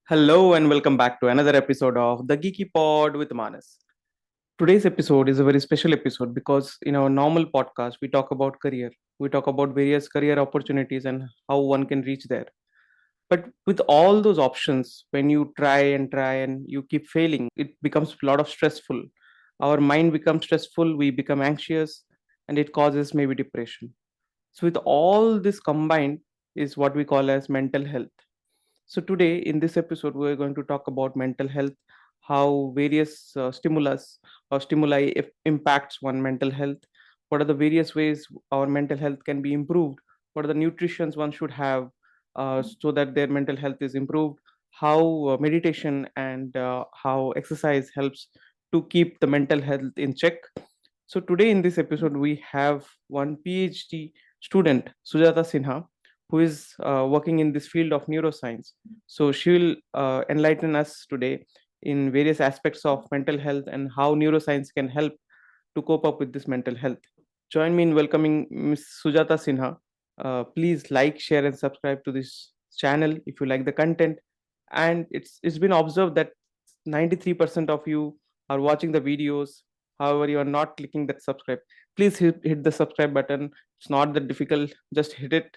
Hello and welcome back to another episode of the Geeky Pod with Manas. Today's episode is a very special episode because in our normal podcast we talk about career, we talk about various career opportunities and how one can reach there. But with all those options, when you try and you keep failing, it becomes a lot of stressful. Our mind becomes stressful, we become anxious, and it causes maybe depression. So with all this combined is what we call as mental health. So today in this episode, we're going to talk about mental health, how various stimulus or stimuli impacts one mental health, what are the various ways our mental health can be improved, what are the nutritions one should have so that their mental health is improved, how meditation and how exercise helps to keep the mental health in check. So today in this episode, we have one PhD student, Sujata Sinha, who is working in this field of neuroscience. So she will enlighten us today in various aspects of mental health and how neuroscience can help to cope up with this mental health. Join me in welcoming Ms. Sujata Sinha. Please like, share, and subscribe to this channel if you like the content. And it's been observed that 93% of you are watching the videos. However, you are not clicking that subscribe. Please hit the subscribe button. It's not that difficult. Just hit it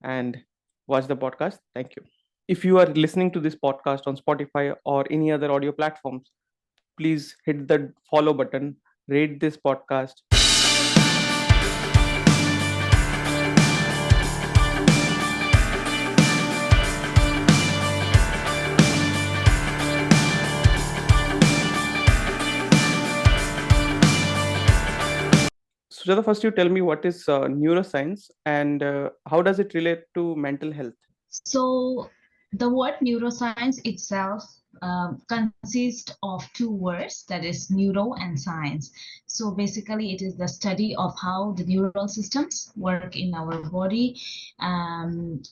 and watch the podcast. Thank you. If you are listening to this podcast on Spotify or any other audio platforms, please hit the follow button, rate this podcast. Sujata, first you tell me what is neuroscience and how does it relate to mental health? So the word neuroscience itself consists of two words, that is neuro and science. So basically it is the study of how the neural systems work in our body, um,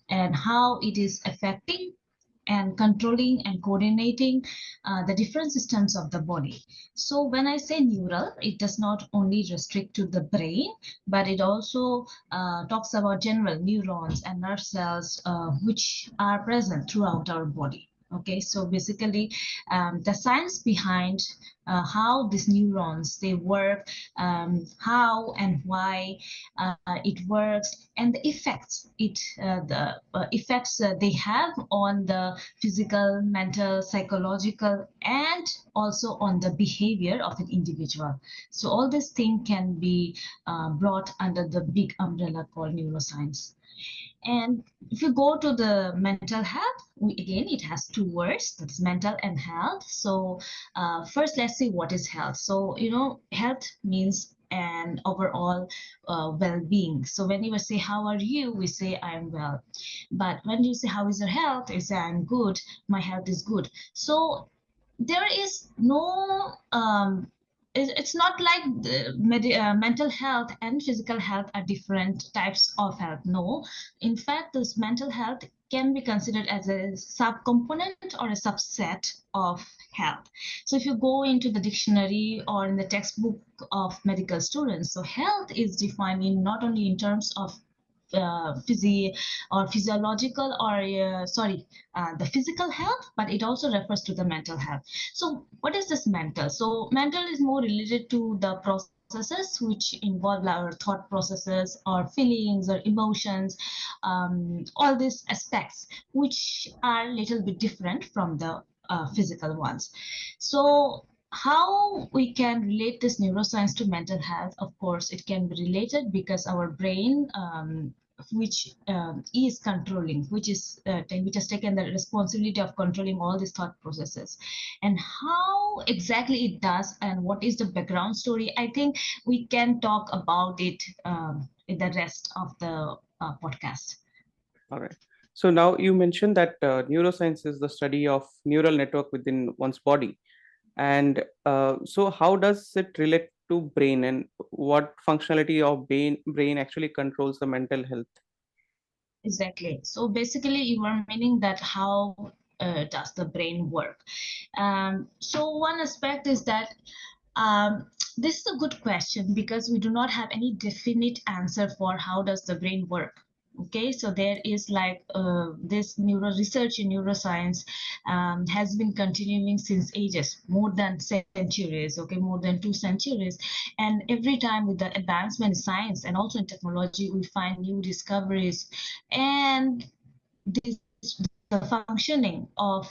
and how it is affecting and controlling and coordinating the different systems of the body. So when I say neural, it does not only restrict to the brain, but it also talks about general neurons and nerve cells which are present throughout our body. Okay, so basically the science behind how these neurons they work, how and why it works, and the effects they have on the physical, mental, psychological, and also on the behavior of an individual. So all this thing can be brought under the big umbrella called neuroscience. And if you go to the mental health, again, it has two words, that's mental and health. So first, let's see what is health. So, health means an overall well-being. So when you say, how are you? We say, I'm well. But when you say, how is your health? You say, I'm good. My health is good. So there is no it's not like the mental health and physical health are different types of health. No, in fact, this mental health can be considered as a subcomponent or a subset of health. So if you go into the dictionary or in the textbook of medical students, so health is defined in not only in terms of physiological or the physical health, but it also refers to the mental health. So what is this mental? So mental is more related to the processes which involve our thought processes or feelings or emotions, all these aspects which are a little bit different from the physical ones. So how we can relate this neuroscience to mental health? Of course it can be related because our brain, which is controlling, which has taken the responsibility of controlling all these thought processes, and how exactly it does and what is the background story, I think we can talk about it in the rest of the podcast. All right. So now you mentioned that neuroscience is the study of neural network within one's body. And so how does it relate to brain and what functionality of brain actually controls the mental health? Exactly. So basically, you are meaning that how does the brain work? So one aspect is that this is a good question because we do not have any definite answer for how does the brain work. Okay, so there is like this neuro research in neuroscience has been continuing since ages, more than centuries, okay, more than 2 centuries. And every time with the advancement in science and also in technology, we find new discoveries, and the functioning of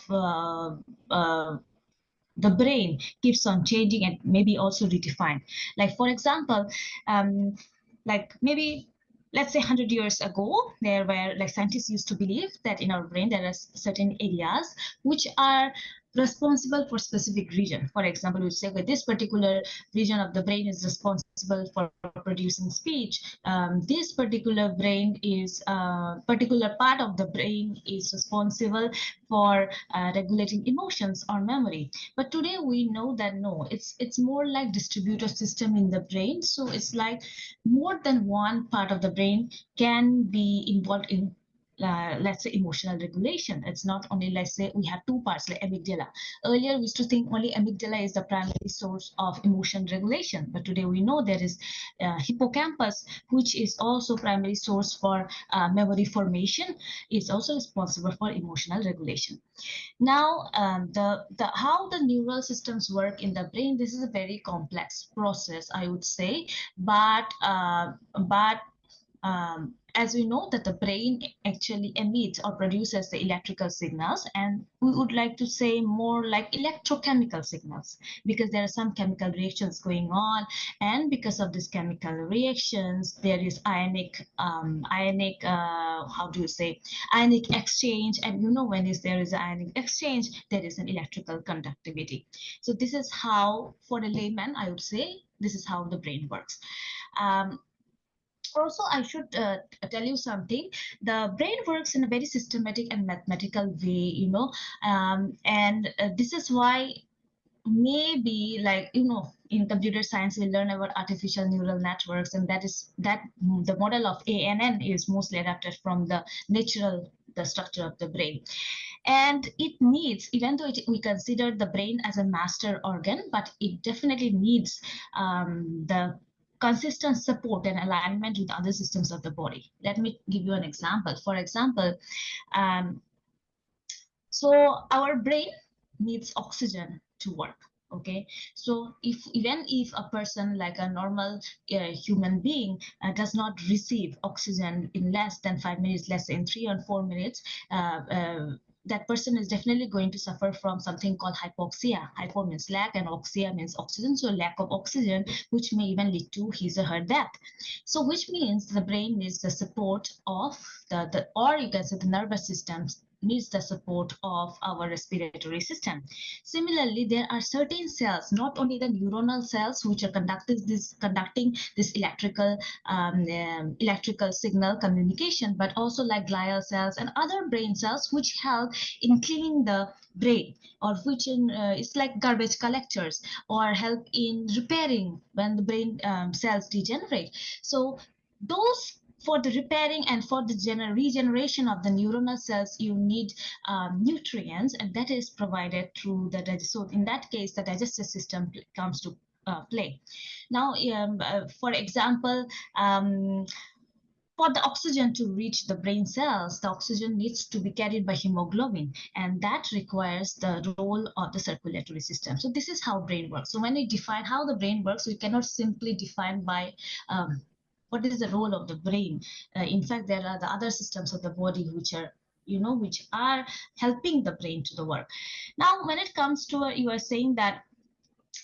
the brain keeps on changing and maybe also redefined. Like for example, um, like maybe let's say 100 years ago, there were like scientists used to believe that in our brain there are certain areas which are responsible for specific region. For example, we say, okay, this particular region of the brain is responsible for producing speech. This particular brain is particular part of the brain is responsible for regulating emotions or memory. But today we know that no, it's more like distributed system in the brain. So it's like more than one part of the brain can be involved in let's say emotional regulation. It's not only, let's say we have two parts like amygdala. Earlier we used to think only amygdala is the primary source of emotion regulation, but today we know there is hippocampus, which is also primary source for memory formation. It's also responsible for emotional regulation. Now, the how the neural systems work in the brain, this is a very complex process, I would say. But as we know that the brain actually emits or produces the electrical signals, and we would like to say more like electrochemical signals, because there are some chemical reactions going on, and because of these chemical reactions there is ionic how do you say, ionic exchange. And you know, when there is an ionic exchange, there is an electrical conductivity. So this is how, for a layman, I would say, this is how the brain works. um, Also, I should tell you something. The brain works in a very systematic and mathematical way, and this is why maybe, like, in computer science we learn about artificial neural networks, and the model of ANN is mostly adapted from the structure of the brain. And it needs, even though we consider the brain as a master organ, but it definitely needs the consistent support and alignment with other systems of the body. Let me give you an example. For example, um, so our brain needs oxygen to work. Okay, so even if a person, like a normal human being, does not receive oxygen in less than 5 minutes, less than 3 or 4 minutes, uh, uh, that person is definitely going to suffer from something called hypoxia. Hypo means lack and oxia means oxygen, so lack of oxygen, which may even lead to his or her death. So which means the brain needs the support of or you can say the nervous system needs the support of our respiratory system. Similarly, there are certain cells, not only the neuronal cells, which are conducting this electrical signal communication, but also like glial cells and other brain cells, which help in cleaning the brain, or which it's like garbage collectors, or help in repairing when the brain cells degenerate. So those, for the repairing and for the regeneration of the neuronal cells, you need nutrients, and that is provided through so in that case the digestive system comes to play. Now, for example, for the oxygen to reach the brain cells, the oxygen needs to be carried by hemoglobin, and that requires the role of the circulatory system. So this is how brain works. So when we define how the brain works, we cannot simply define by what is the role of the brain. In fact, there are the other systems of the body which are helping the brain to the work. Now, when it comes to you are saying that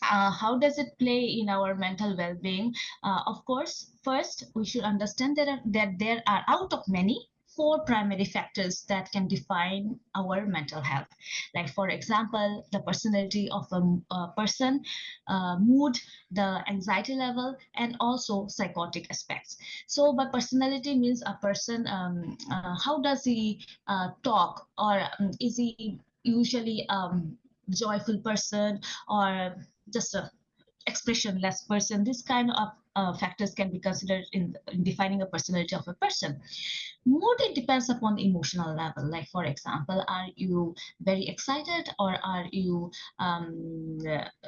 how does it play in our mental well-being? Of course, first we should understand that there are, out of many, four primary factors that can define our mental health. Like, for example, the personality of a person, mood, the anxiety level, and also psychotic aspects. So by personality means a person, how does he talk, or is he usually joyful person, or just a expressionless person? This kind of factors can be considered in defining a personality of a person. Mood, it depends upon the emotional level. Like, for example, are you very excited, or are you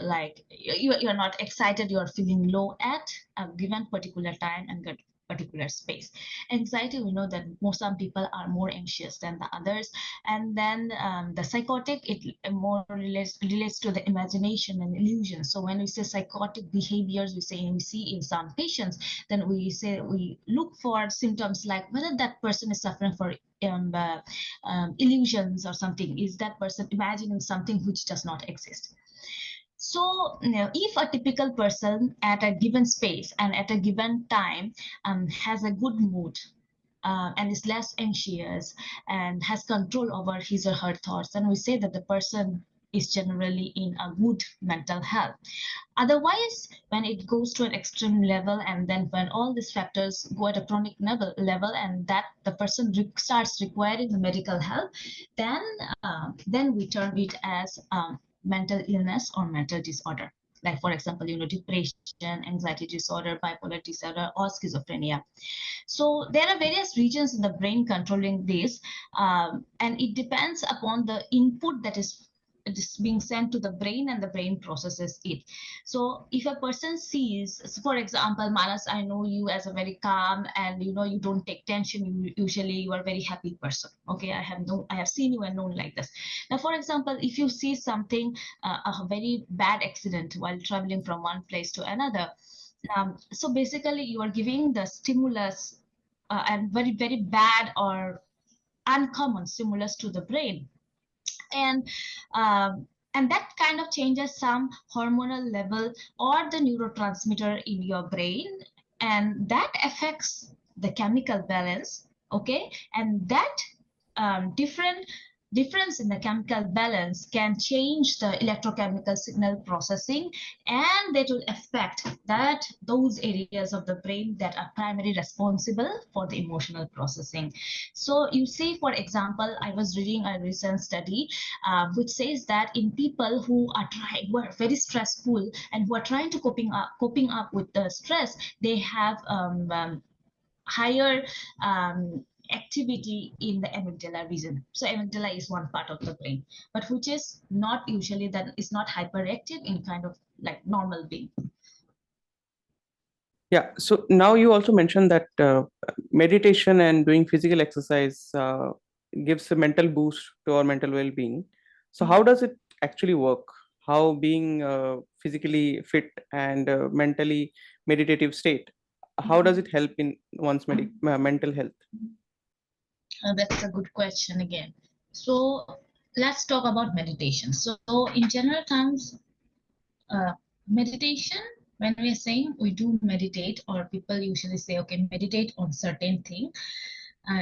like you're not excited, you're feeling low at a given particular time and good. particular space. Anxiety, we know that some people are more anxious than the others. And then the psychotic, it more relates to the imagination and illusion. So when we say psychotic behaviors, we see in some patients, then we look for symptoms like whether that person is suffering for illusions or something. Is that person imagining something which does not exist? So, if a typical person at a given space and at a given time has a good mood, and is less anxious and has control over his or her thoughts, then we say that the person is generally in a good mental health. Otherwise, when it goes to an extreme level, and then when all these factors go at a chronic level and that the person starts requiring the medical help, then we term it as mental illness or mental disorder. Like, for example, depression, anxiety disorder, bipolar disorder, or schizophrenia. So there are various regions in the brain controlling this, and it depends upon the input that is being sent to the brain, and the brain processes it. So if a person sees, so for example, Manas, I know you as a very calm and you don't take tension. Usually you are a very happy person. Okay, I have seen you and known like this. Now, for example, if you see something, a very bad accident while traveling from one place to another, so basically you are giving the stimulus, and very, very bad or uncommon stimulus to the brain. And that kind of changes some hormonal level or the neurotransmitter in your brain, and that affects the chemical balance. Okay, and that difference in the chemical balance can change the electrochemical signal processing, and that will affect those areas of the brain that are primarily responsible for the emotional processing. So you see, for example, I was reading a recent study which says that in people who are very stressful and who are trying to coping up with the stress, they have higher activity in the amygdala region. So amygdala is one part of the brain, but which is not usually, that is not hyperactive in kind of like normal being. Yeah. So now you also mentioned that meditation and doing physical exercise gives a mental boost to our mental well-being. So how does it actually work? How being physically fit and mentally meditative state, how does it help in one's mental health? That's a good question again. So let's talk about meditation. So in general terms, meditation, when we are saying we do meditate, or people usually say, okay, meditate on certain thing,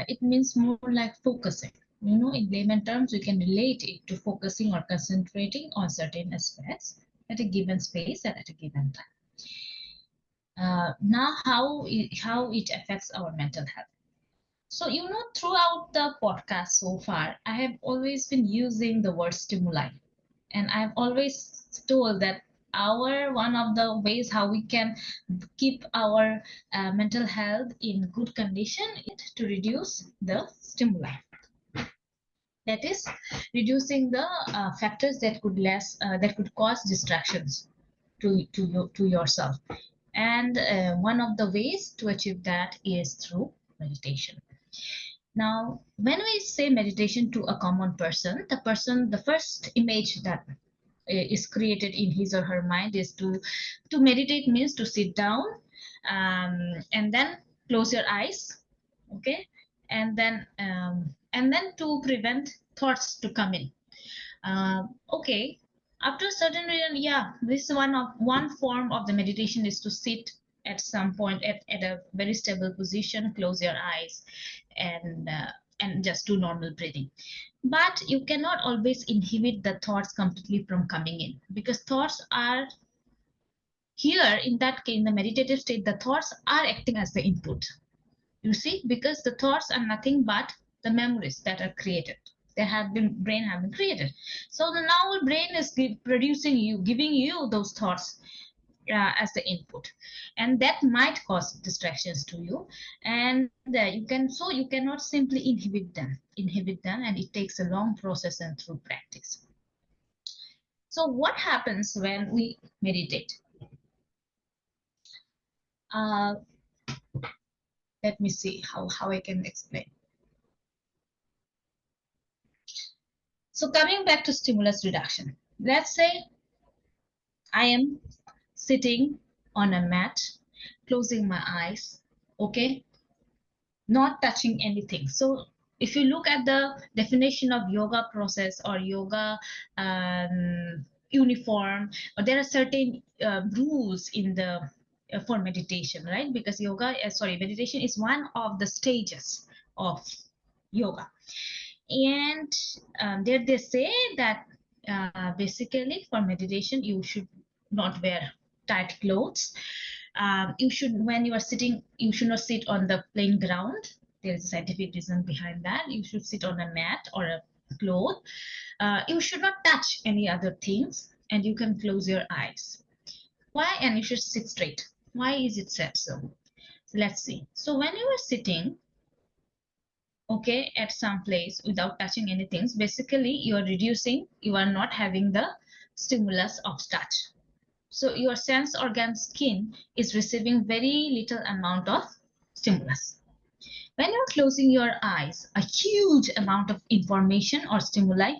it means more like focusing. In layman terms, we can relate it to focusing or concentrating on certain aspects at a given space and at a given time. Now, how it affects our mental health. So, throughout the podcast so far, I have always been using the word stimuli. And I've always told that one of the ways how we can keep our mental health in good condition is to reduce the stimuli. That is, reducing the factors that could cause distractions to yourself. And one of the ways to achieve that is through meditation. Now, when we say meditation to a common person, the first image that is created in his or her mind is to meditate means to sit down, and then close your eyes. Okay, and then to prevent thoughts to come in. Okay, after a certain reason, yeah, this one form of the meditation is to sit at some point at a very stable position, close your eyes, and just do normal breathing. But you cannot always inhibit the thoughts completely from coming in, because thoughts are here. In that case, in the meditative state, the thoughts are acting as the input. You see, because the thoughts are nothing but the memories that are created. Brain have been created. So now brain is giving you those thoughts as the input, and that might cause distractions to you. And you cannot simply inhibit them, and it takes a long process and through practice. So what happens when we meditate? Uh, Let me see how I can explain. So coming back to stimulus reduction, let's say I am sitting on a mat, closing my eyes, okay, not touching anything. So if you look at the definition of yoga process or yoga uniform, or there are certain rules in the for meditation, right? Because yoga, meditation is one of the stages of yoga. And there they say that basically for meditation you should not wear tight clothes. You should, when you are sitting, you should not sit on the plain ground. There is a scientific reason behind that. You should sit on a mat or a cloth. You should not touch any other things, and you can close your eyes. Why? And you should sit straight. Why is it said so? So let's see. So when you are sitting, okay, at some place without touching anything, basically you are reducing, you are not having the stimulus of touch. So your sense organ skin is receiving very little amount of stimulus. When you're closing your eyes, a huge amount of information or stimuli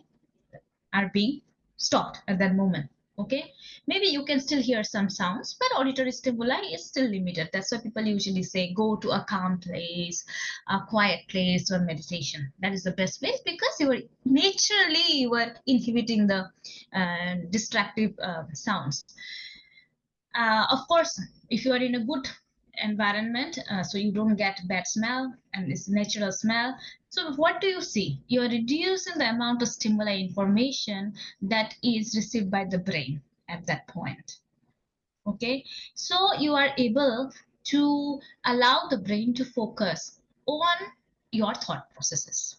are being stopped at that moment. Okay, maybe you can still hear some sounds, but auditory stimuli is still limited. That's why people usually say go to a calm place, a quiet place, or meditation. That is the best place, because you are inhibiting the distractive sounds. Of course, if you are in a good environment, so you don't get bad smell and it's natural smell. So what do you see? You are reducing the amount of stimuli information that is received by the brain at that point. Okay, so you are able to allow the brain to focus on your thought processes.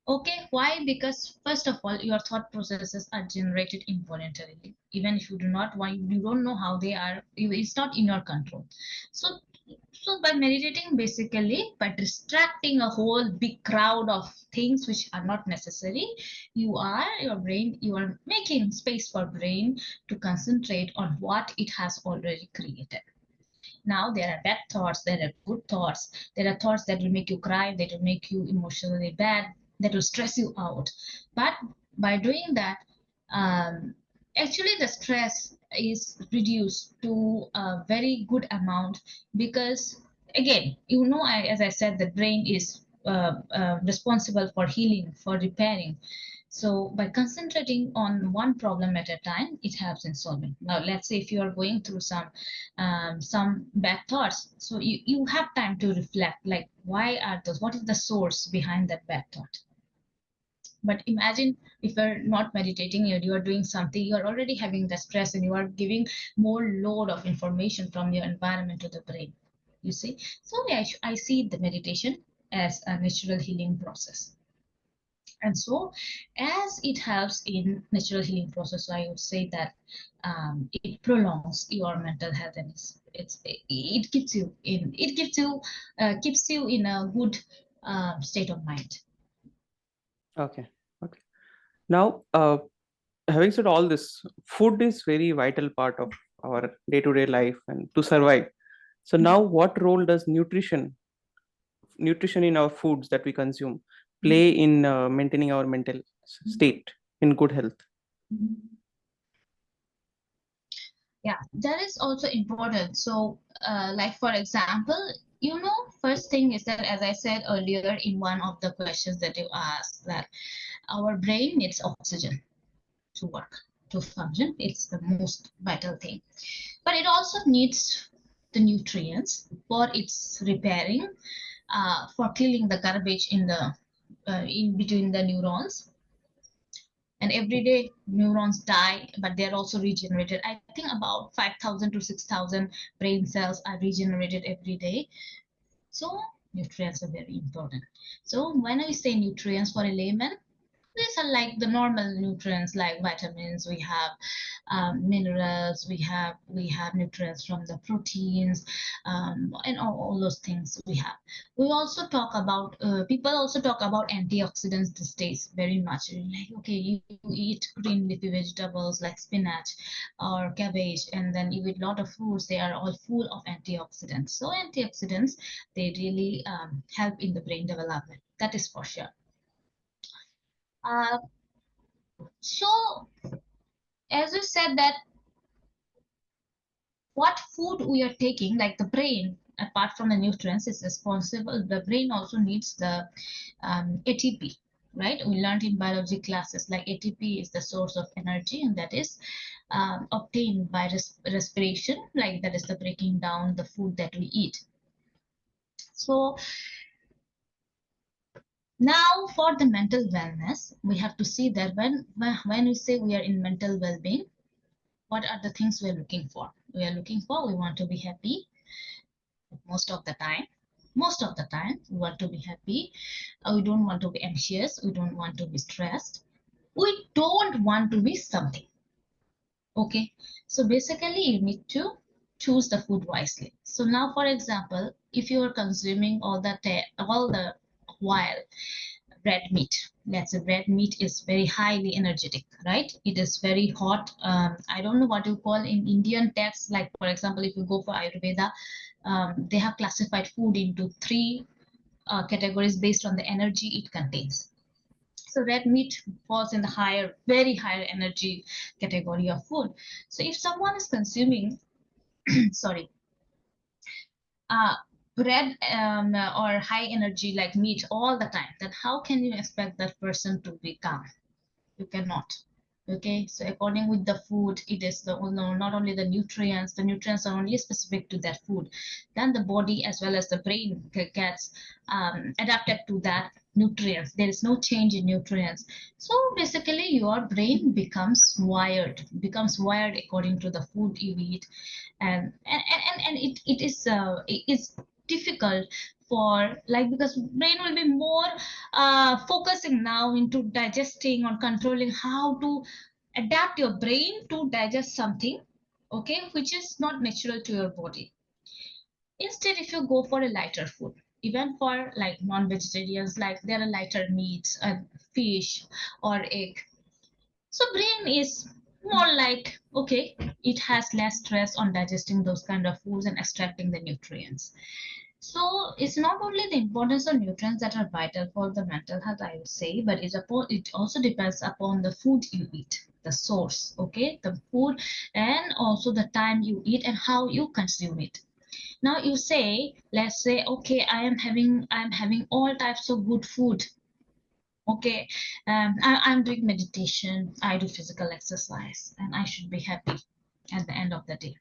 Okay, why? Because first of all, your thought processes are generated involuntarily. Even if you do not, why you don't know how they are, it's not in your control. So, so by meditating, basically by distracting a whole big crowd of things which are not necessary, you are making space for brain to concentrate on what it has already created. Now there are bad thoughts, there are good thoughts, there are thoughts that will make you cry, that will make you emotionally bad, that will stress you out. But by doing that, actually the stress is reduced to a very good amount, because again, as I said, the brain is responsible for healing, for repairing. So by concentrating on one problem at a time, it helps in solving. Now, let's say if you are going through some bad thoughts, so you have time to reflect, like why are those? What is the source behind that bad thought? But imagine if you're not meditating, you are doing something, you are already having the stress, and you are giving more load of information from your environment to the brain. You see, so I see the meditation as a natural healing process. And so as it helps in natural healing process, I would say that it prolongs your mental health, and it keeps you in a good state of mind. Okay. Okay. Now, having said all this, food is very vital part of our day-to-day life and to survive. So now, what role does nutrition in our foods that we consume play in maintaining our mental state in good health? Yeah, that is also important. So like for example, first thing is that, as I said earlier in one of the questions that you asked, that our brain needs oxygen to work, to function. It's the most vital thing. But it also needs the nutrients for its repairing, for cleaning the garbage in between the neurons. And every day neurons die, but they're also regenerated. I think about 5,000 to 6,000 brain cells are regenerated every day. So nutrients are very important. So when I say nutrients for a layman, These are like the normal nutrients like vitamins. We have minerals. We have nutrients from the proteins, and all those things we have. We also talk about people also talk about antioxidants these days very much. Like, okay, you eat green leafy vegetables like spinach or cabbage, and then you eat a lot of fruits. They are all full of antioxidants. So antioxidants, they really help in the brain development. That is for sure. Uh, so as you said that what food we are taking, like the brain, apart from the nutrients, is responsible. The brain also needs the ATP, right? We learned in biology classes like ATP is the source of energy, and that is obtained by respiration, like that is the breaking down the food that we eat. So now for the mental wellness, we have to see that when we say we are in mental well-being, what are the things we're looking for? We want to be happy most of the time. Most of the time, we want to be happy. We don't want to be anxious. We don't want to be stressed. We don't want to be something. Okay. So basically, you need to choose the food wisely. So now, for example, if you are consuming all the while red meat. Let's say red meat is very highly energetic, right? It is very hot. I don't know what you call in Indian texts. Like, for example, if you go for Ayurveda, they have classified food into three categories based on the energy it contains. So red meat falls in the very higher energy category of food. So if someone is consuming, sorry, uh, red or high energy like meat all the time, then how can you expect that person to be calm? You cannot. Okay, so according with the food, it is not only the nutrients are only specific to that food, then the body as well as the brain gets adapted to that nutrients. There is no change in nutrients. So basically your brain becomes wired according to the food you eat. And it is difficult for, like, because brain will be more focusing now into digesting or controlling how to adapt your brain to digest something, okay, which is not natural to your body. Instead, if you go for a lighter food, even for like non-vegetarians, like there are lighter meats, fish or egg, so brain is more like, okay, it has less stress on digesting those kind of foods and extracting the nutrients. So it's not only the importance of nutrients that are vital for the mental health, I would say, but it also depends upon the food you eat, the source, okay, the food, and also the time you eat and how you consume it. Now you say, let's say, okay, I'm having all types of good food. Okay, I'm doing meditation, I do physical exercise, and I should be happy at the end of the day.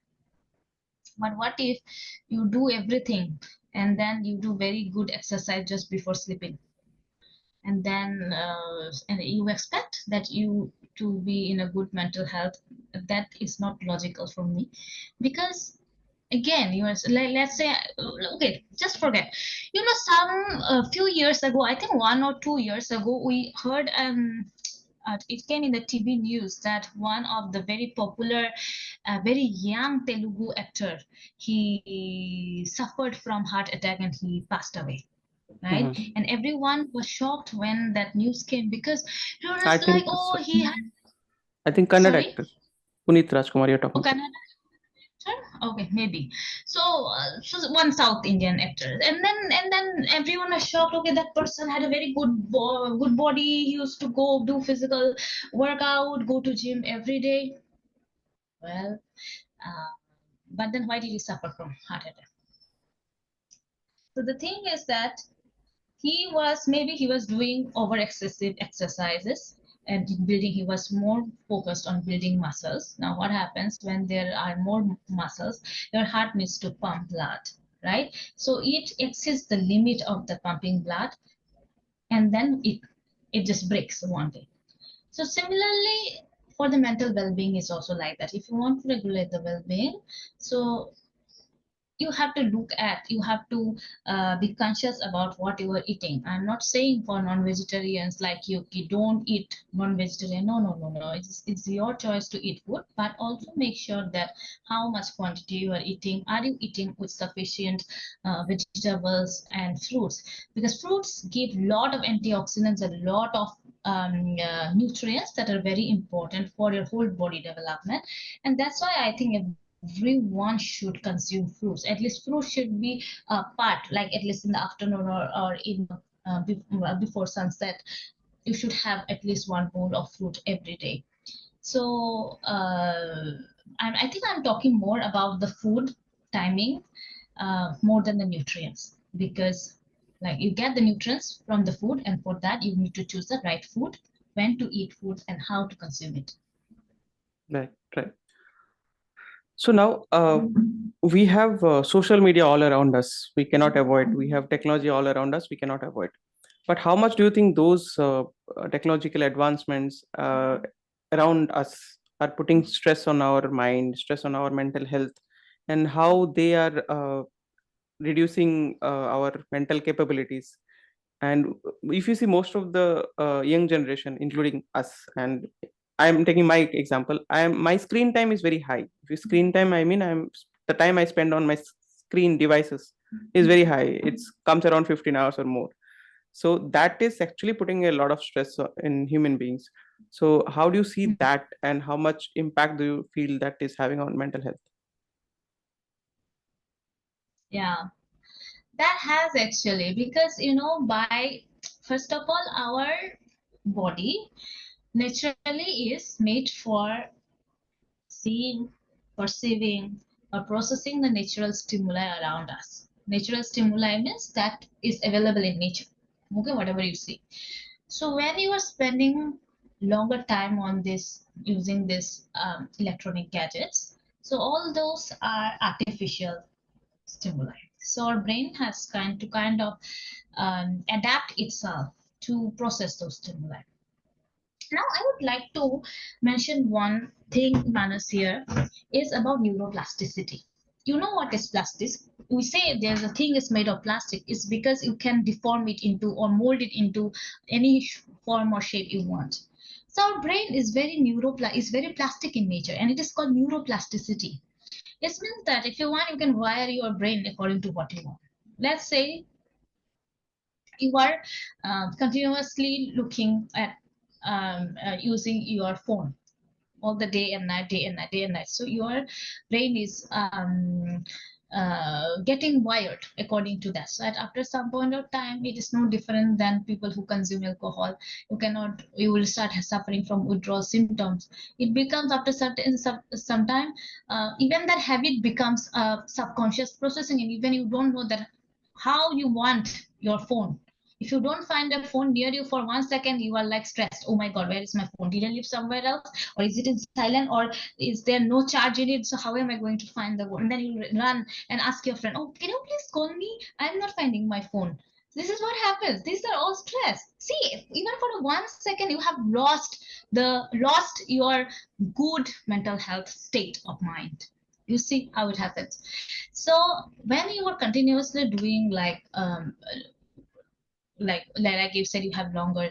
But what if you do everything and then you do very good exercise just before sleeping, and then and you expect that you to be in a good mental health? That is not logical for me, because again, you are like, let's say, okay, just forget. Some a few years ago, I think 1 or 2 years ago, we heard it came in the TV news that one of the very popular, very young Telugu actor, he suffered from heart attack and he passed away, right? Mhm. And everyone was shocked when that news came, because it I was like, think oh, he had, I think Kannada sorry, actor Puneet Rajkumar you're oh, talking about. Kannada. Okay, maybe. So one South Indian actor, and then everyone was shocked. Okay, that person had a very good body. He used to go do physical workout, go to gym every day. Well, uh, but then why did he suffer from heart attack? So the thing is that he was doing over excessive exercises, and in building he was more focused on building muscles. Now what happens when there are more muscles? Your heart needs to pump blood, right? So it exceeds the limit of the pumping blood, and then it just breaks one day. So similarly, for the mental well-being is also like that. If you want to regulate the well-being, so you have to look at, you have to be conscious about what you are eating. I'm not saying for non-vegetarians like you don't eat non-vegetarian. No. It's your choice to eat food, but also make sure that how much quantity you are eating. Are you eating with sufficient vegetables and fruits? Because fruits give a lot of antioxidants, a lot of nutrients that are very important for your whole body development. And that's why I think everyone should consume fruits. At least fruits should be a part, like at least in the afternoon or in before sunset. You should have at least one bowl of fruit every day. So I think I'm talking more about the food timing more than the nutrients, because like you get the nutrients from the food, and for that you need to choose the right food, when to eat food, and how to consume it. Right, right. So now we have social media all around us. We cannot avoid. We have technology all around us. We cannot avoid. But how much do you think those technological advancements around us are putting stress on our mind, stress on our mental health, and how they are reducing our mental capabilities? And if you see most of the young generation, including us, and I'm taking my example, my screen time is very high. If you screen time, I mean, I'm the time I spend on my screen devices is very high. It comes around 15 hours or more. So that is actually putting a lot of stress in human beings. So how do you see that, and how much impact do you feel that is having on mental health? Yeah, that has actually, because by first of all, our body naturally is made for seeing, perceiving, or processing the natural stimuli around us. Natural stimuli means that is available in nature. Okay, whatever you see. So when you are spending longer time on this, using this electronic gadgets, so all those are artificial stimuli. So our brain has kind of adapt itself to process those stimuli. Now, I would like to mention one thing, Manas, here is about neuroplasticity. You know what is plastic? We say there's a thing is made of plastic is because you can deform it into or mold it into any form or shape you want. So our brain is is very plastic in nature, and it is called neuroplasticity. It means that if you want, you can wire your brain according to what you want. Let's say you are continuously looking at using your phone all the day and night, day and night, day and night. So your brain is getting wired according to that. So at after some point of time, it is no different than people who consume alcohol. You will start suffering from withdrawal symptoms. It becomes after some time, even that habit becomes subconscious processing, and even you don't know that how you want your phone. If you don't find a phone near you for 1 second, you are like stressed. Oh my God, where is my phone? Did I leave somewhere else? Or is it in silent? Or is there no charge in it? So how am I going to find the phone? And then you run and ask your friend, oh, can you please call me? I'm not finding my phone. This is what happens. These are all stress. See, even for 1 second, you have lost your good mental health state of mind. You see how it happens. So when you are continuously doing like you said, you have longer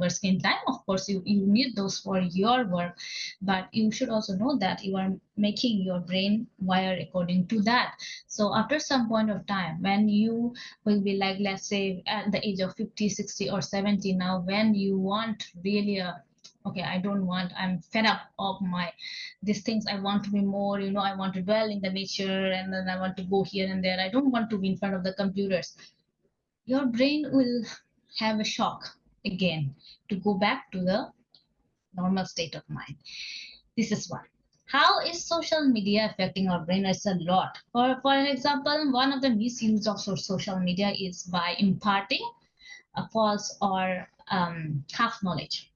screen time. Of course, you need those for your work, but you should also know that you are making your brain wire according to that. So after some point of time, when you will be like, let's say at the age of 50, 60, or 70, now when you want really okay, I don't want, I'm fed up of my these things, I want to be more, I want to dwell in the nature, and then I want to go here and there, I don't want to be in front of the computers. Your brain will have a shock again to go back to the normal state of mind. This is one. How is social media affecting our brain? It's a lot. For an example, one of the misuse of social media is by imparting a false or half knowledge.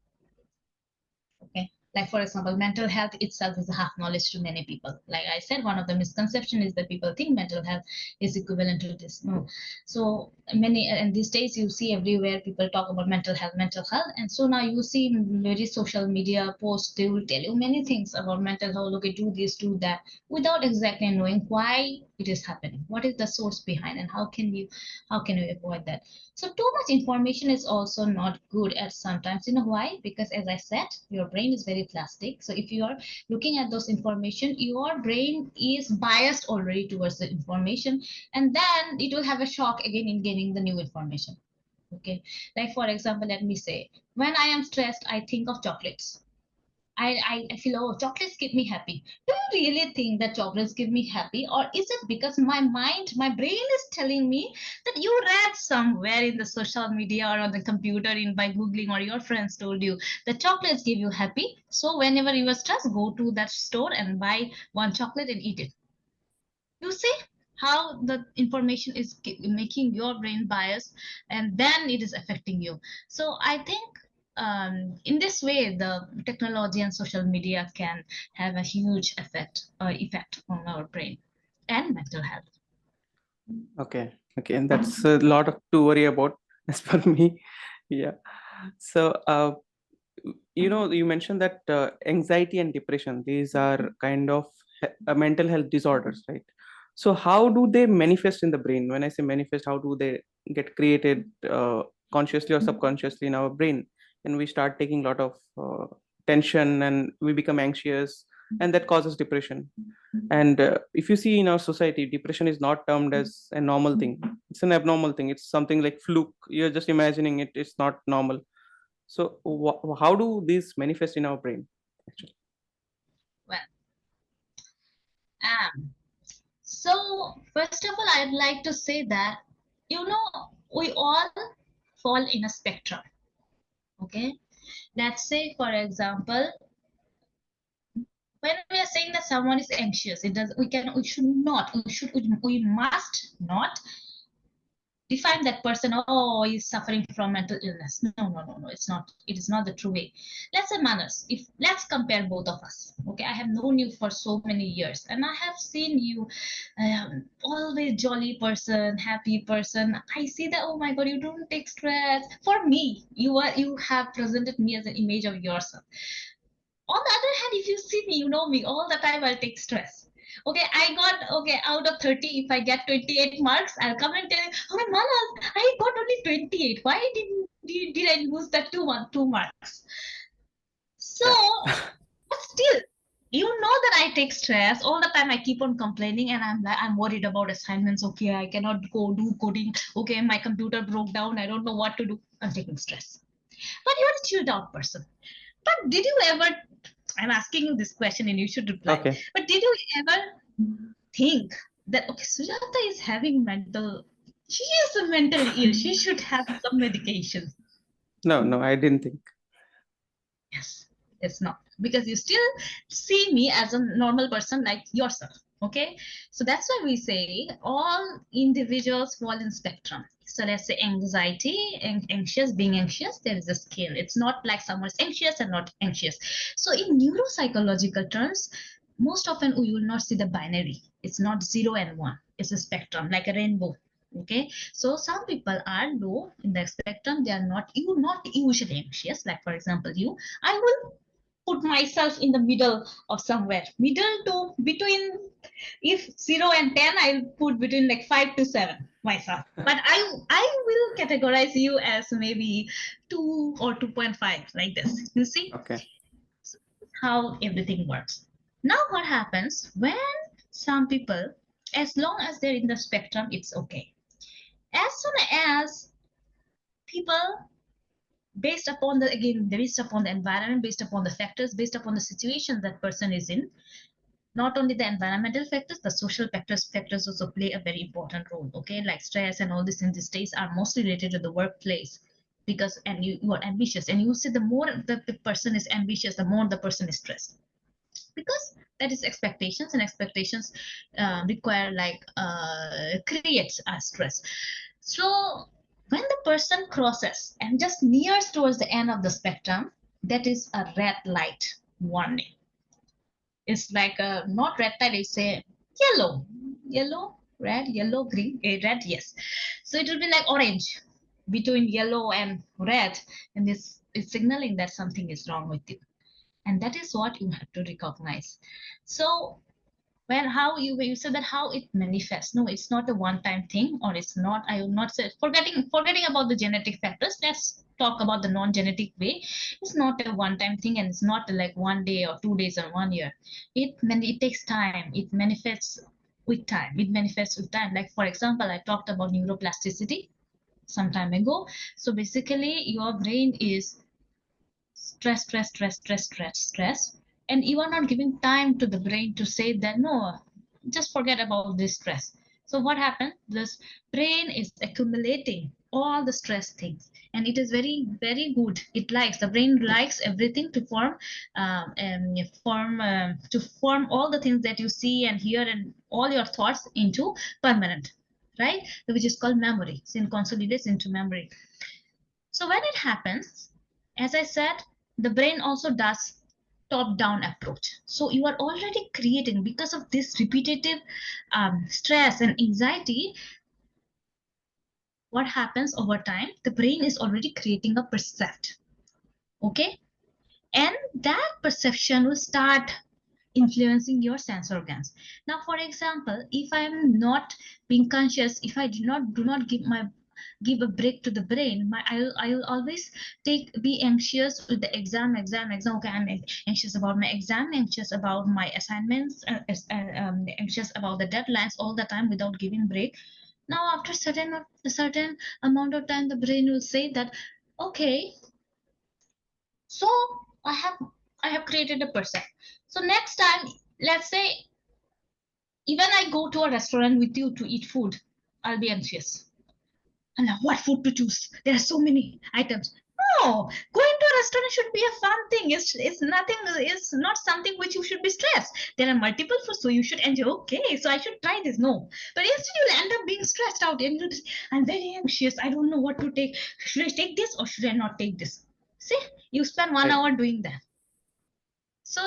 Okay, like for example, mental health itself is a half knowledge to many people. Like I said, one of the misconception is that people think mental health is equivalent to this. No. So many, and these days you see everywhere people talk about mental health, and so now you see in very social media posts, they will tell you many things about mental health. Okay, do this, do that, without exactly knowing why it is happening? What is the source behind, and how can you avoid that? So too much information is also not good at sometimes. You know why? Because as I said, your brain is very plastic. So if you are looking at those information, your brain is biased already towards the information, and then it will have a shock again in gaining the new information. Okay, like for example, let me say, when I am stressed, I think of chocolates. I feel, oh, chocolates keep me happy. Do you really think that chocolates give me happy? Or is it because my mind, my brain is telling me that you read somewhere in the social media or on the computer in by Googling, or your friends told you that chocolates give you happy. So whenever you are stressed, go to that store and buy one chocolate and eat it. You see how the information is making your brain biased, and then it is affecting you. So I think in this way the technology and social media can have a huge effect on our brain and mental health. Okay, okay, and that's a lot of to worry about as per me. Yeah. So, you mentioned that anxiety and depression, these are kind of mental health disorders, right? So, how do they manifest in the brain? When I say manifest, how do they get created consciously or subconsciously in our brain? And we start taking a lot of tension and we become anxious, and that causes depression. And if you see in our society, depression is not termed as a normal thing. It's an abnormal thing. It's something like fluke. You're just imagining it. It's not normal. So how do these manifest in our brain actually? Well, um, so first of all, I'd like to say that, we all fall in a spectrum. Okay, let's say for example, when we are saying that someone is anxious, it does we should not we must not define that person, oh, he's suffering from mental illness. No, no, no, no, it is not the true way. Let's say manners. If let's compare both of us. Okay, I have known you for so many years, and I have seen you always jolly person, happy person. I see that, oh my god, you don't take stress. For me, you have presented me as an image of yourself. On the other hand, if you see me, you know me, all the time I'll take stress. Okay, okay, out of 30, if I get 28 marks, I'll come and tell you, oh, Manas, I got only 28. Why did I lose that two marks? So, Yeah. but still, you know that I take stress all the time. I keep on complaining, and I'm worried about assignments. Okay, I cannot go do coding. Okay, my computer broke down. I don't know what to do. I'm taking stress. But you're a chilled out person. But did you ever, I'm asking you this question and you should reply, Okay. but did you ever think that, okay, Sujata is having she is mentally ill, she should have some medication? No, no, I didn't think. Yes, it's not. Because you still see me as a normal person like yourself. Okay. So that's why we say all individuals fall in spectrum. So let's say anxiety and being anxious, there is a scale. It's not like someone's anxious and not anxious. So in neuropsychological terms, most often we will not see the binary. It's not 0 and 1. It's a spectrum, like a rainbow. Okay, so some people are low in the spectrum. They are not usually anxious. Like for example, I will put myself in the middle of somewhere, middle to between, if 0 and 10, I'll put between like 5 to 7 myself. But I will categorize you as maybe 2 or 2.5, like this. You see Okay. how everything works. Now what happens when some people, as long as they're in the spectrum, it's okay. As soon as people, based upon the environment, based upon the factors, based upon the situation that person is in, not only the environmental factors, the social factors also play a very important role. Okay, like stress and all this in these days are mostly related to the workplace. Because and you are ambitious, and you see the more the person is ambitious, the more the person is stressed, because that is expectations, and expectations require creates a stress. So when the person crosses and just nears towards the end of the spectrum, that is a red light warning. It's like a not red light, it's a yellow, red, yellow, green, red, yes. So it will be like orange between yellow and red, and this is signaling that something is wrong with you. And that is what you have to recognize. So when you said that how it manifests. No, it's not a one-time thing, or it's not. I will not say forgetting about the genetic factors. Let's talk about the non-genetic way. It's not a one-time thing, and it's not like 1 day or 2 days or 1 year. It takes time. It manifests with time. It manifests with time. Like for example, I talked about neuroplasticity some time ago. So basically, your brain is stress, and you are not giving time to the brain to say that no, just forget about this stress. So what happened? This brain is accumulating all the stress things, and it is very very good. The brain likes everything to form all the things that you see and hear and all your thoughts into permanent, right? Which is called memory. It consolidates into memory. So when it happens, as I said, the brain also does top-down approach. So you are already creating, because of this repetitive stress and anxiety, what happens over time? The brain is already creating a percept. Okay? And that perception will start influencing your sense organs. Now, for example, if I am not being conscious, if I do not give a break to the brain, I'll always be anxious with the exam. Okay, I'm anxious about my exam, anxious about my assignments, anxious about the deadlines all the time without giving break. Now, after a certain amount of time, the brain will say that, okay, so I have I have created a person. So next time, let's say, even I go to a restaurant with you to eat food, I'll be anxious. And now what food to choose? There are so many items. No, going to a restaurant should be a fun thing. It's nothing. It's not something which you should be stressed. There are multiple foods, so you should enjoy. Okay, so I should try this. No, but instead you'll end up being stressed out, and I'm very anxious. I don't know what to take. Should I take this or should I not take this? See, you spend 1 hour doing that. So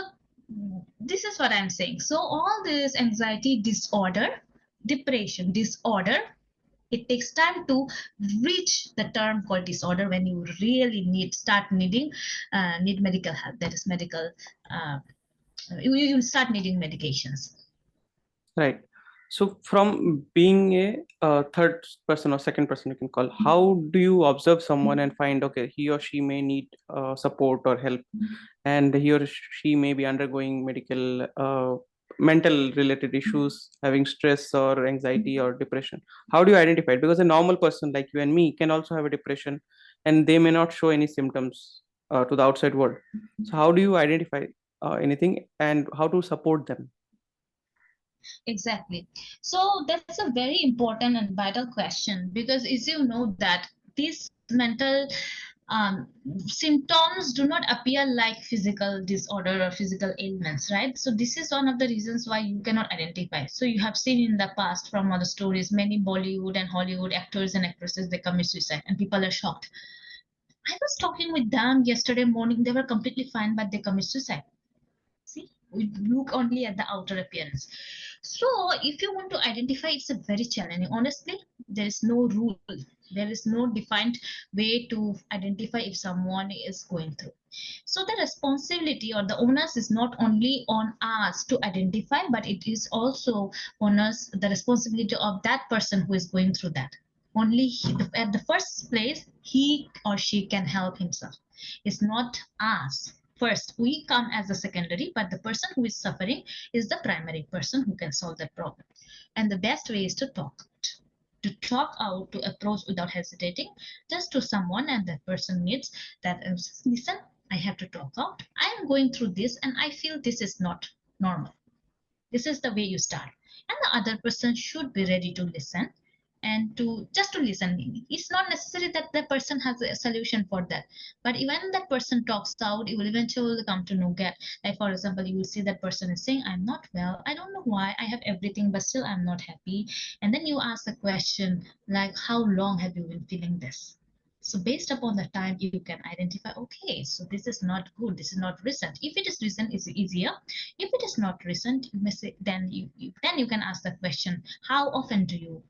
this is what I'm saying. So all this anxiety disorder, depression disorder, it takes time to reach the term called disorder when you really need medical help. That is medical. Uh, you start needing medications. Right. So from being a third person or second person, you can call, how do you observe someone and find, okay, he or she may need support or help, and he or she may be undergoing mental related issues, having stress or anxiety or depression? How do you identify it? Because a normal person like you and me can also have a depression, and they may not show any symptoms to the outside world. So how do you identify anything, and how to support them? Exactly. So that's a very important and vital question, because as you know that these mental um, symptoms do not appear like physical disorder or physical ailments, right? So this is one of the reasons why you cannot identify. So you have seen in the past from other stories, many Bollywood and Hollywood actors and actresses, they commit suicide and people are shocked. I was talking with them yesterday morning, they were completely fine, but they commit suicide. See, we look only at the outer appearance. So if you want to identify, it's a very challenging. Honestly, there is no rule. There is no defined way to identify if someone is going through. So the responsibility or the onus is not only on us to identify, but it is also on us, the responsibility of that person who is going through that. At the first place, he or she can help himself. It's not us. First, we come as a secondary, but the person who is suffering is the primary person who can solve that problem. And the best way is to talk out, to approach without hesitating, just to someone, and that person needs that. Listen, I have to talk out. I am going through this, and I feel this is not normal. This is the way you start, and the other person should be ready to listen, and to just to listen. It's not necessary that the person has a solution for that, but even that person talks out, you will eventually come to know get. Like for example, you will see that person is saying, I'm not well, I don't know why, I have everything but still I'm not happy. And then you ask the question like, how long have you been feeling this? So based upon the time, you can identify, okay, so this is not good, this is not recent. If it is recent, it's easier. If it is not recent, you may say, then you can ask the question, how often do you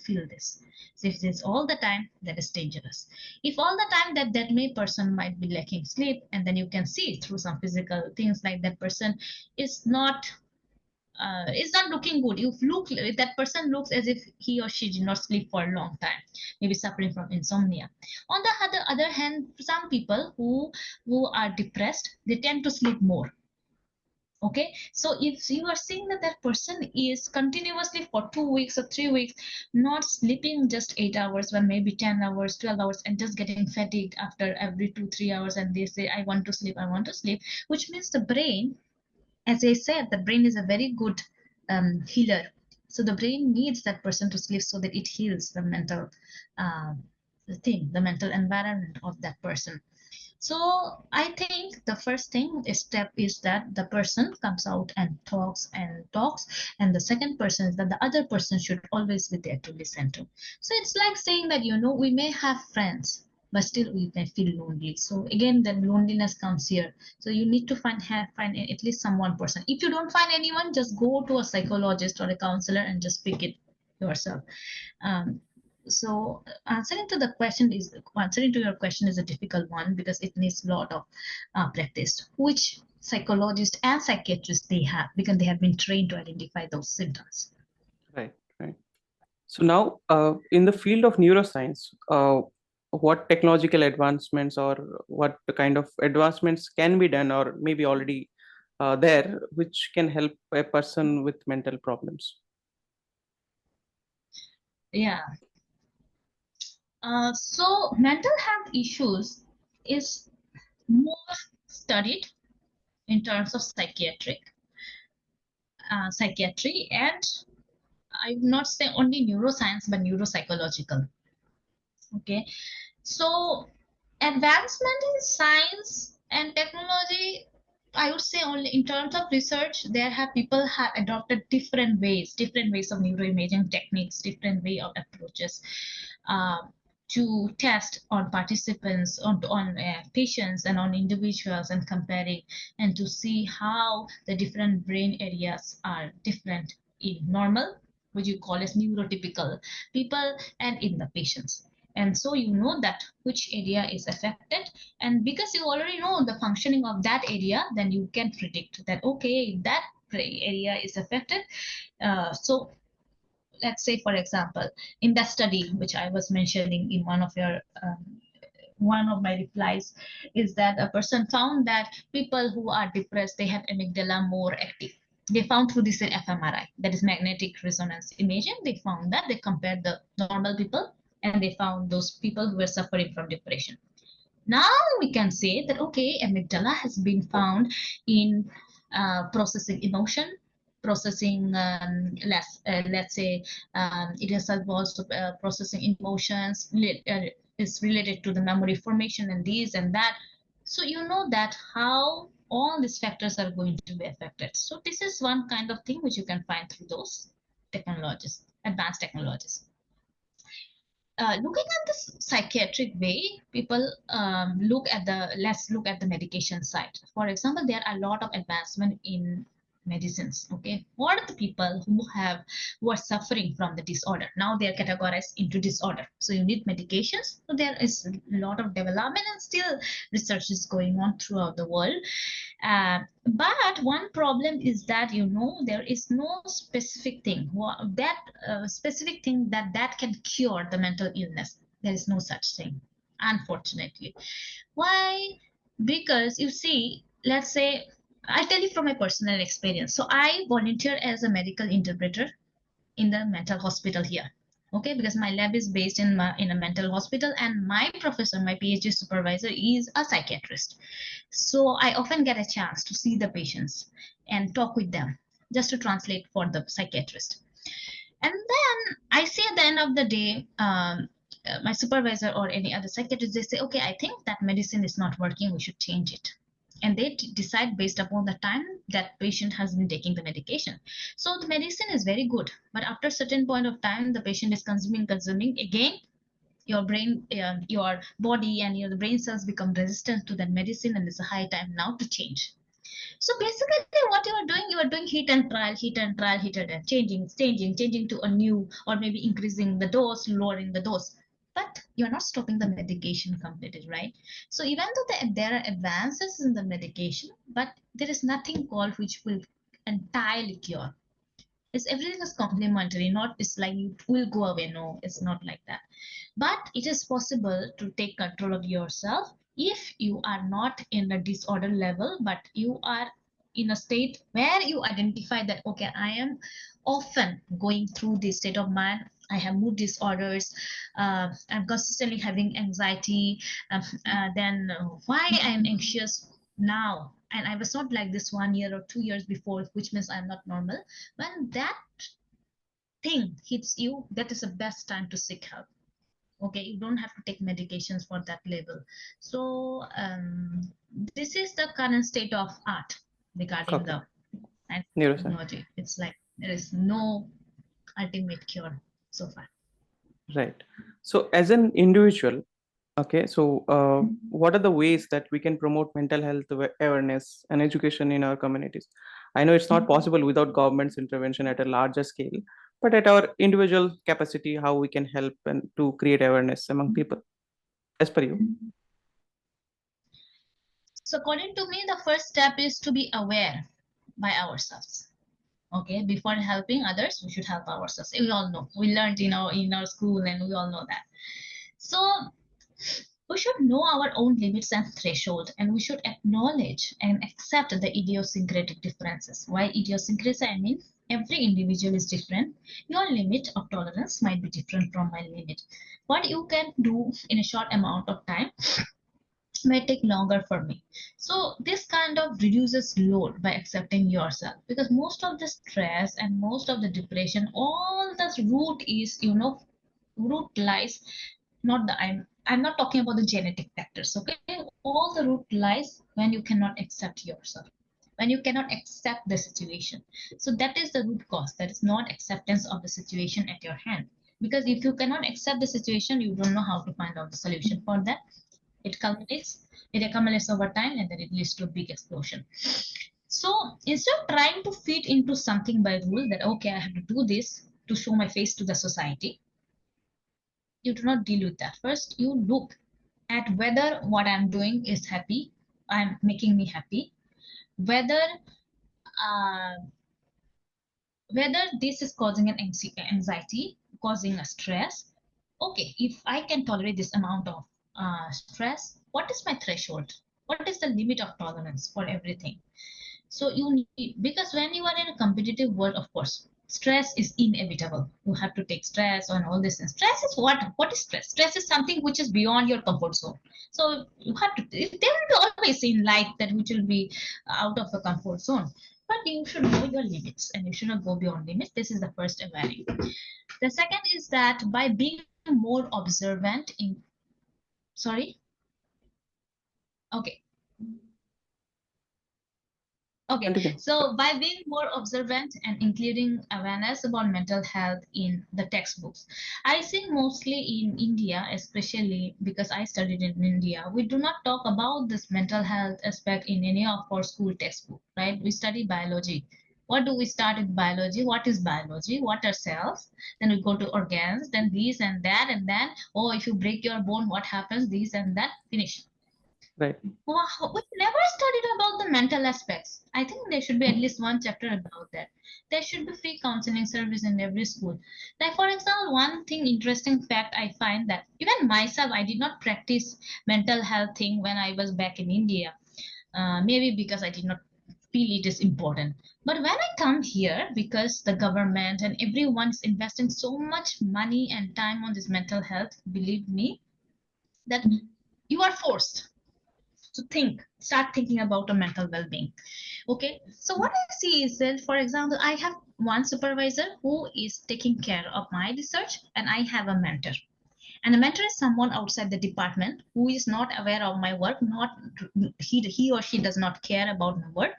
feel this? So if it's all the time, that is dangerous. If all the time, that may person might be lacking sleep, and then you can see through some physical things like that person is not is not looking good. You look, that person looks as if he or she did not sleep for a long time, maybe suffering from insomnia. On the other hand, some people who are depressed, they tend to sleep more. Okay, so if you are seeing that that person is continuously for 2 weeks or 3 weeks not sleeping just 8 hours, but maybe 10 hours, 12 hours, and just getting fatigued after every 2-3 hours, and they say, I want to sleep, I want to sleep, which means the brain, as I said, the brain is a very good healer. So the brain needs that person to sleep so that it heals the mental uh, the mental environment of that person. So I think the first step is that the person comes out and talks and talks, and the second person is that the other person should always be there to listen to. So it's like saying that, we may have friends, but still we may feel lonely. So again, the loneliness comes here. So you need to find at least some one person. If you don't find anyone, just go to a psychologist or a counselor and just pick it yourself. Um, so answering to your question is a difficult one because it needs a lot of practice, which psychologists and psychiatrists they have, because they have been trained to identify those symptoms. Right, right. So now, in the field of neuroscience, what technological advancements or what kind of advancements can be done, or maybe already there, which can help a person with mental problems? Yeah. So mental health issues is more studied in terms of psychiatry, and I would not say only neuroscience, but neuropsychological. Okay, so advancement in science and technology, I would say only in terms of research, there have people have adopted different ways of neuroimaging techniques, different way of approaches uh, to test on participants, on patients, and on individuals, and comparing, and to see how the different brain areas are different in normal, which you call as neurotypical people, and in the patients. And so you know that which area is affected, and because you already know the functioning of that area, then you can predict that, okay, that area is affected. So let's say, for example, in that study which I was mentioning in one of my replies, is that a person found that people who are depressed, they have amygdala more active. They found through this fMRI, that is magnetic resonance imaging. They found that they compared the normal people, and they found those people who were suffering from depression. Now we can say that, okay, amygdala has been found in processing emotion, processing let's say it is also processing emotions, is related to the memory formation and these and that. So you know that how all these factors are going to be affected. So this is one kind of thing which you can find through those technologies, advanced technologies. Looking at the psychiatric way, people let's look at the medication side. For example, there are a lot of advancement in medicines. Okay, what are the people who are suffering from the disorder? Now they are categorized into disorder. So you need medications. So there is a lot of development, and still research is going on throughout the world. But one problem is that, there is no specific thing that can cure the mental illness. There is no such thing, unfortunately. Why? Because you see, let's say, I tell you from my personal experience. So I volunteer as a medical interpreter in the mental hospital here. Okay, because my lab is based in a mental hospital, and my professor, my PhD supervisor, is a psychiatrist. So I often get a chance to see the patients and talk with them, just to translate for the psychiatrist. And then I see at the end of the day, my supervisor or any other psychiatrist, they say, okay, I think that medicine is not working, we should change it. And they decide based upon the time that patient has been taking the medication. So the medicine is very good, but after a certain point of time, the patient is consuming again, your brain, your body, and the brain cells become resistant to that medicine, and it's a high time now to change. So basically, what you are doing hit and trial, hit and trial, hit and trial, changing to a new, or maybe increasing the dose, lowering the dose. But you're not stopping the medication completely, right? So even though there are advances in the medication, but there is nothing called which will entirely cure. It's everything is complementary, not it's like you will go away. No, it's not like that. But it is possible to take control of yourself if you are not in a disorder level, but you are in a state where you identify that, okay, I am often going through this state of mind. I have mood disorders. I'm consistently having anxiety. Then why I'm anxious now? And I was not like this 1 year or 2 years before, which means I'm not normal. When that thing hits you, that is the best time to seek help. Okay, you don't have to take medications for that level. So this is the current state of art regarding Okay. the science and Neuroscience. technology. It's like there is no ultimate cure so far. Right. So as an individual, okay, so what are the ways that we can promote mental health awareness and education in our communities? I know it's not possible without government's intervention at a larger scale, but at our individual capacity, how we can help and to create awareness among people, as per you. So according to me, the first step is to be aware by ourselves. Okay, before helping others, we should help ourselves. We all know. We learned in our school, and we all know that. So we should know our own limits and threshold, and we should acknowledge and accept the idiosyncratic differences. Why idiosyncrasy? I mean, every individual is different. Your limit of tolerance might be different from my limit. What you can do in a short amount of time may take longer for me. So this kind of reduces load by accepting yourself, because most of the stress and most of the depression, all the root is, root lies, not the I'm not talking about the genetic factors, okay? All the root lies when you cannot accept yourself, when you cannot accept the situation. So that is the root cause, that is not acceptance of the situation at your hand. Because if you cannot accept the situation, you don't know how to find out the solution for that. It culminates, it accumulates over time, and then it leads to a big explosion. So instead of trying to fit into something by rule that, okay, I have to do this to show my face to the society, you do not deal with that. First, you look at whether what I'm doing is happy, I'm making me happy, whether uh, whether this is causing an anxiety, causing a stress. Okay, if I can tolerate this amount of stress, what is my threshold? What is the limit of tolerance for everything? So you need, because when you are in a competitive world, of course, stress is inevitable. You have to take stress on all this. And stress is what? What is stress? Stress is something which is beyond your comfort zone. So you have to. There will be always in life that which will be out of the comfort zone. But you should know your limits, and you should not go beyond limits. This is the first awareness. The second is that by being more observant in. Sorry. Okay. Okay, Continue. so by being more observant and including awareness about mental health in the textbooks, I think mostly in India, especially because I studied in India, we do not talk about this mental health aspect in any of our school textbook, right? We study biology. What do we start with biology? What is biology? What are cells? Then we go to organs, then this and that, and then, oh, if you break your bone, what happens? This and that, finish. Right. Wow, we never studied about the mental aspects. I think there should be at least one chapter about that. There should be free counseling service in every school. Like, for example, one thing interesting fact I find that even myself, I did not practice mental health thing when I was back in India. Maybe because I did not feel it is important. But when I come here, because the government and everyone is investing so much money and time on this mental health, believe me, that you are forced to start thinking about a mental well-being. Okay, so what I see is that, for example, I have one supervisor who is taking care of my research, and I have a mentor. And a mentor is someone outside the department who is not aware of my work, not he or she does not care about my work,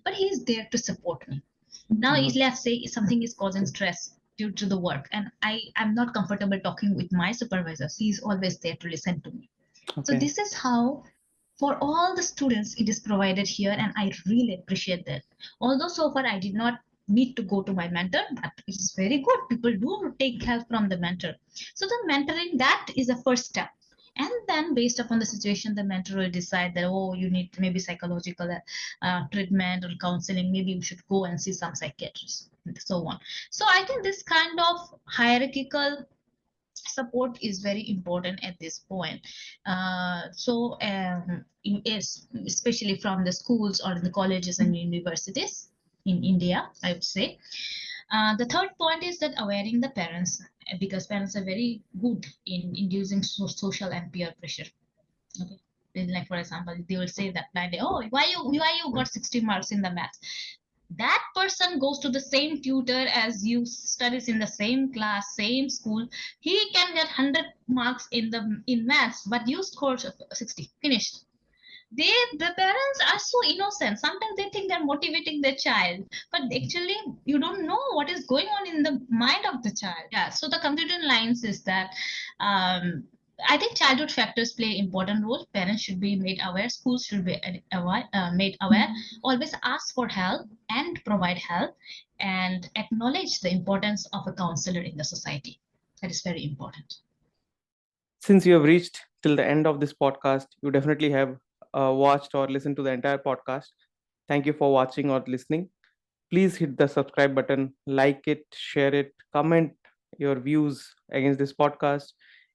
but he is there to support me. Now, let's say something is causing stress due to the work, and I am not comfortable talking with my supervisor. He is always there to listen to me. So Okay. this is how for all the students it is provided here, and I really appreciate that. Although so far I did not need to go to my mentor, but it is very good. People do take help from the mentor. So the mentoring, that is the first step. And then based upon the situation, the mentor will decide that, oh, you need maybe psychological treatment or counseling, maybe you should go and see some psychiatrist, and so on. So I think this kind of hierarchical support is very important at this point. Especially from the schools or the colleges and universities in India, I would say. The third point is that awareing the parents, because parents are very good in inducing social and peer pressure. Okay. Like for example, they will say that blind day, oh, why you got 60 marks in the math? That person goes to the same tutor as you, studies in the same class, same school. He can get 100 marks in maths, but you score 60. Finished. The parents are so innocent. Sometimes they think they're motivating their child, but actually you don't know what is going on in the mind of the child. Yeah, so the concluding lines is that I think childhood factors play important role. Parents should be made aware, schools should be made aware. Always ask for help and provide help, and acknowledge the importance of a counselor in the society. That is very important. Since you have reached till the end of this podcast, you definitely have watched or listened to the entire podcast. Thank you for watching or listening. Please hit the subscribe button, like it, share it, comment your views against this podcast.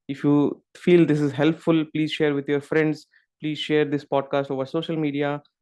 If you feel this is helpful, please share with your friends. Please share this podcast over social media.